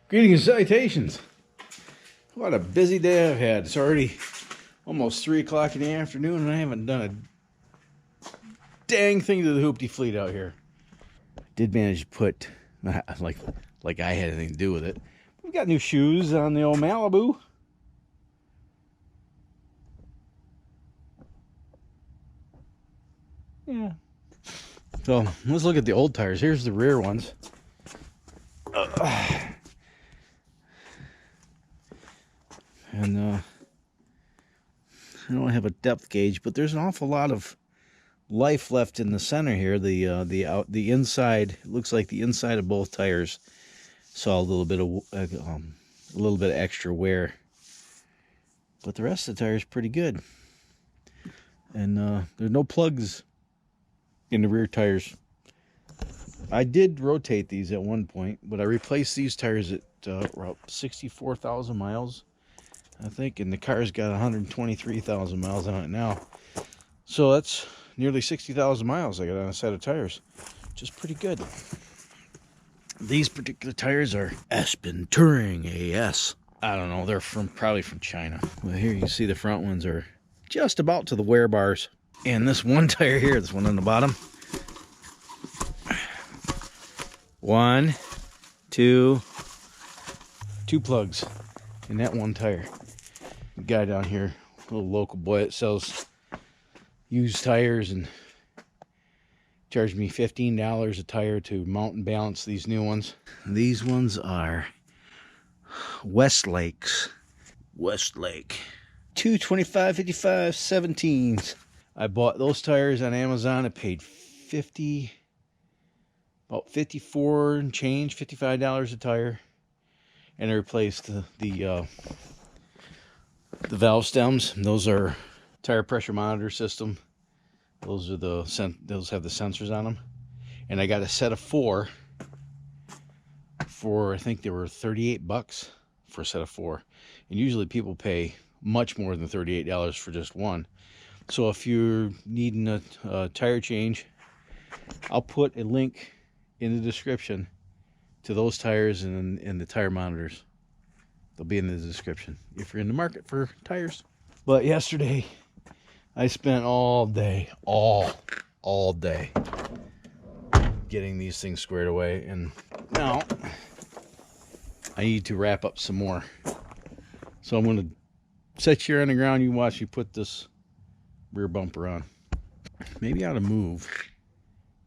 Greetings and salutations. What a busy day I've had. It's already almost 3 o'clock in the afternoon and I haven't done a dang thing to the hoopty fleet out here. Did manage to put, like I had anything to do with it. We've got new shoes on the old Malibu. Yeah. So let's look at the old tires. Here's the rear ones. And I don't have a depth gauge, but there's an awful lot of life left in the center here. The inside, it looks like the inside of both tires saw a little bit of extra wear, but the rest of the tire is pretty good. And there's no plugs in the rear tires. I did rotate these at one point, but I replaced these tires at about 64,000 miles, I think, and the car's got 123,000 miles on it now. So that's nearly 60,000 miles I got on a set of tires, which is pretty good. These particular tires are Aspen Touring AS. I don't know, they're probably from China. Well, here you can see the front ones are just about to the wear bars. And this one tire here, this one on the bottom. 1, 2 plugs in that one tire. The guy down here, a little local boy that sells used tires, and charged me $15 a tire to mount and balance these new ones. These ones are Westlake 225/55 17s. I bought those tires on Amazon. I paid about 54 and change, $55 a tire, and I replaced the valve stems. Those are tire pressure monitor system. Those have the sensors on them, and I got a set of 4 for, I think they were $38 for a set of 4, and usually people pay much more than $38 for just one. So if you're needing a tire change, I'll put a link in the description to those tires and the tire monitors. They'll be in the description if you're in the market for tires. But yesterday I spent all day getting these things squared away, and now I need to wrap up some more. So I'm going to set you on the ground. You watch me put this rear bumper on. Maybe I ought to move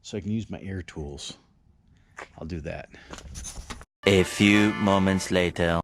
so I can use my air tools. I'll do that. A few moments later.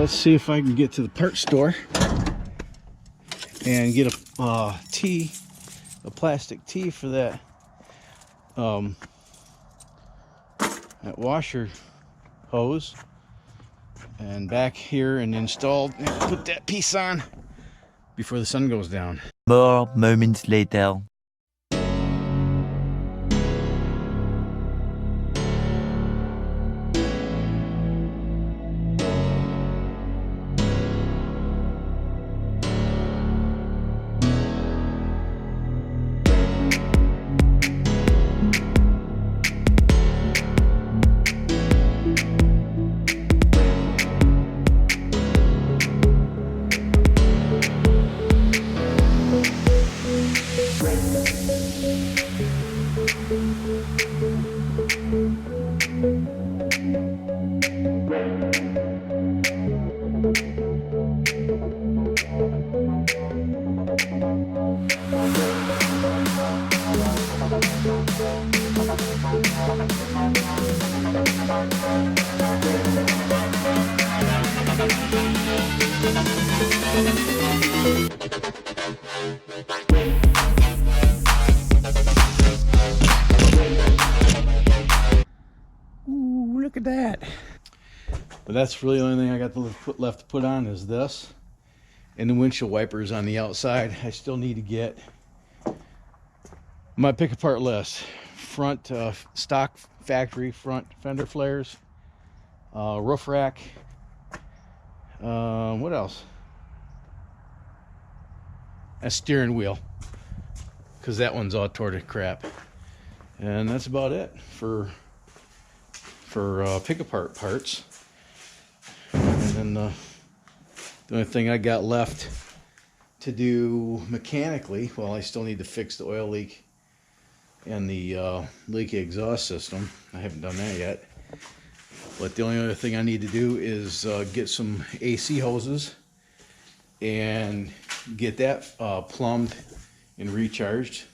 let's see if I can get to the part store and get a tee, a plastic tee for that that washer hose, and back here and installed and put that piece on before the sun goes down. More moments later. Ooh, look at that. But that's really the only thing I got left to put on is this. And the windshield wipers on the outside. I still need to get my pick apart list. Front stock factory front fender flares, roof rack, what else? A steering wheel, because that one's all tore to crap. And that's about it for pick apart parts. And then the only thing I got left to do mechanically, well, I still need to fix the oil leak and the leaky exhaust system. I haven't done that yet. But the only other thing I need to do is get some AC hoses and get that plumbed and recharged.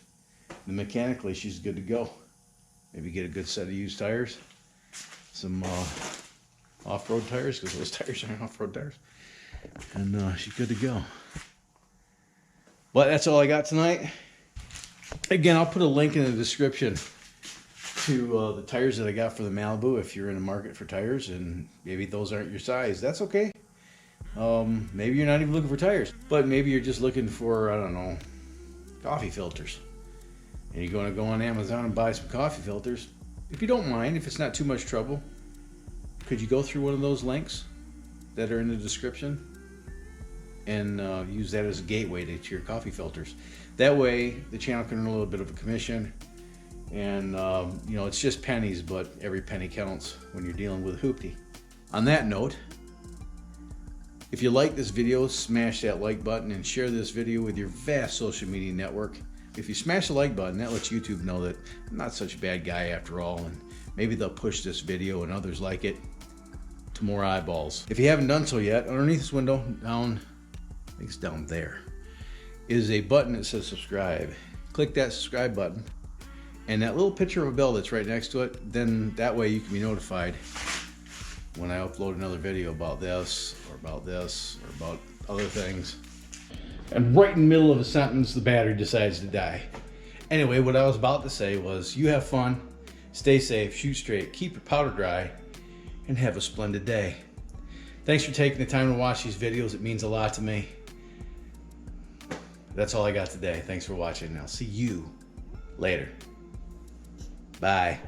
And mechanically, she's good to go. Maybe get a good set of used tires, some off-road tires, because those tires aren't off-road tires, and she's good to go. But that's all I got tonight. Again, I'll put a link in the description to the tires that I got for the Malibu if you're in the market for tires and maybe those aren't your size. That's okay. Maybe you're not even looking for tires, but maybe you're just looking for, I don't know, coffee filters. And you're going to go on Amazon and buy some coffee filters. If you don't mind, if it's not too much trouble, could you go through one of those links that are in the description and use that as a gateway to your coffee filters? That way the channel can earn a little bit of a commission, and you know, it's just pennies, but every penny counts when you're dealing with Hoopty. On that note, if you like this video, smash that like button and share this video with your vast social media network. If you smash the like button, that lets YouTube know that I'm not such a bad guy after all, and maybe they'll push this video and others like it to more eyeballs. If you haven't done so yet, underneath this window, down, I think it's down there, is a button that says subscribe. Click that subscribe button and that little picture of a bell that's right next to it. Then that way you can be notified when I upload another video about this or about this or about other things. And right in the middle of a sentence, the battery decides to die. Anyway, what I was about to say was, you have fun, stay safe, shoot straight, keep your powder dry, and have a splendid day. Thanks for taking the time to watch these videos. It means a lot to me. That's all I got today. Thanks for watching. I'll see you later. Bye.